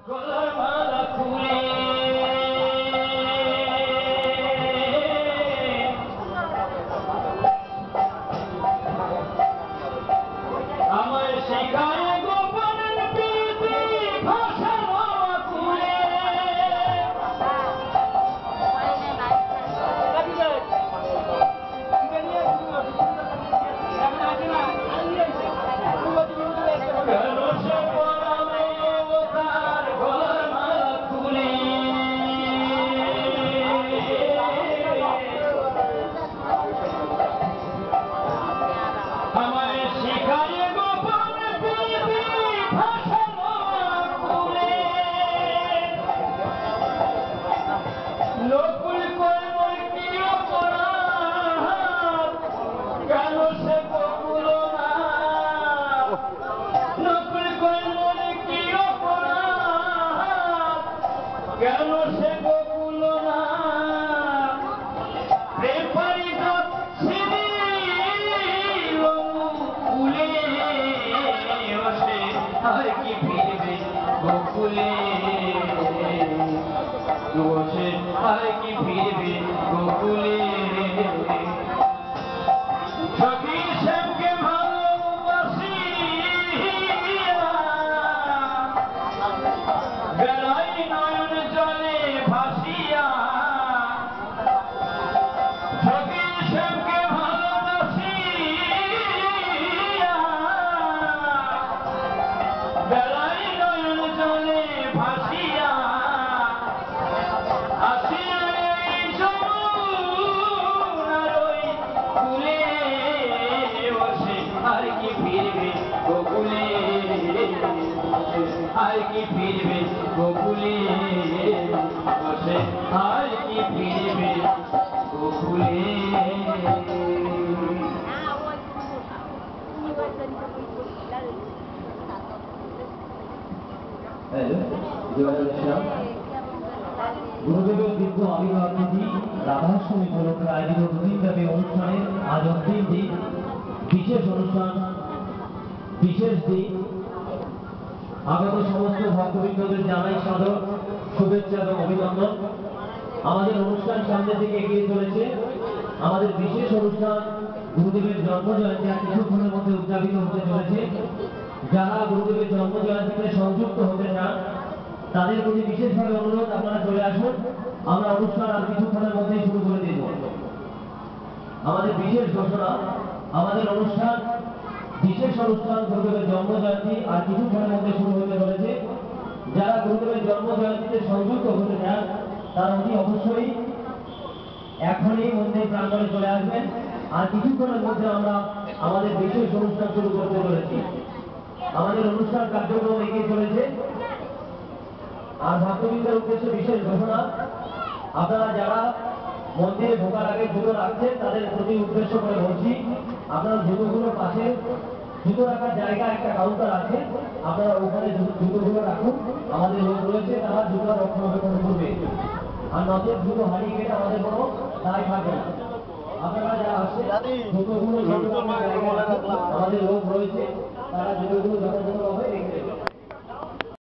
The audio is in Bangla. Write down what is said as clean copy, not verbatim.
গলার মালা খুলে আমার শেখায় গোপন প্রীতি ভাষা খুলে কেন সে পরামে তার গলার মালা খুলে আমার শেখায় গোপন প্রীতি ভাষা খুলে নকুল করে মোর কি অপরাধ কেন সে বকুল না নকুল করে মোর কি অপরাধ কেন সে বকুল না প্রেম পরিণত ছিল কুলে বসে আর কি ফিরবে গোকুলে বসে আর কি ফিরবে গোকুলে সখী শ্যামকে ভালোবাসি বেলায় নয়ন জলে ভাসিয়া সখী শ্যামকে ভালোবাসি বেলায় নয়ন জলে ভাসিয়া আসিয়া এই যমুনার ওই কূলে বসে আর কি ফিরবে গোকুলে আর কি ফিরবে গোকুলে বসে আর কি ফিরবে গোকুলে গুরুদেবের দীর্ঘ আবির্ভাব তিথি রাধাষ্টমী উপলক্ষে আয়োজিত দুদিনব্যাপী অনুষ্ঠানের আজ অন্তিম দিন। বিশেষ অনুষ্ঠান, বিশেষ দিন। আগত সমস্ত ভক্তবৃন্দদের জানাই সাদর শুভেচ্ছা এবং অভিনন্দন। আমাদের অনুষ্ঠান সামনের দিকে এগিয়ে চলেছে। আমাদের বিশেষ অনুষ্ঠান গুরুদেবের জন্মজয়ন্তী আর কিছুক্ষণের মধ্যে উদযাপিত হতে চলেছে। যারা গুরুদেবের জন্মজয়ন্তীতে সংযুক্ত হতে চান তাদের প্রতি বিশেষভাবে অনুরোধ, আপনারা চলে আসুন। আমরা অনুষ্ঠান আর কিছুক্ষণের মধ্যেই শুরু করে দেব। আমাদের বিশেষ ঘোষণা, আমাদের অনুষ্ঠান বিশেষ অনুষ্ঠান গুরুদেবের জন্মজয়ন্তী আর কিছুক্ষণের মধ্যে শুরু হতে চলেছে। যারা গুরুদেবের জন্মজয়ন্তীতে সংযুক্ত হতে চান তারা অতি অবশ্যই এখনই মন্দির প্রাঙ্গণে চলে আসবেন। আর কিছুক্ষণের মধ্যে আমরা আমাদের বিশেষ অনুষ্ঠান শুরু করতে চলেছি। আমাদের অনুষ্ঠান কার্যক্রম এগিয়ে চলেছে। আর ভক্তবৃন্দের উদ্দেশ্যে বিশেষ ঘোষণা, আপনারা যারা মন্দিরে ঢোকার আগে জুতো রাখছেন তাদের প্রতি উদ্দেশ্য করে বলছি, আপনারা জুতোগুলোর পাশে জুতো রাখার জায়গা একটা কাউন্টার আছে, আপনারা ওখানে জুতোগুলো রাখুন। আমাদের লোক রয়েছে তারা জুতো রক্ষণাবেক্ষণ করবে। আর নতুন জুতো হারিয়ে গেলে আমাদের কোনো দায় থাকবে না। আপনারা যারা আসছেন জুতোগুলো আমাদের লোক রয়েছে, তারা জুতোগুলো যথাযথভাবে রেখে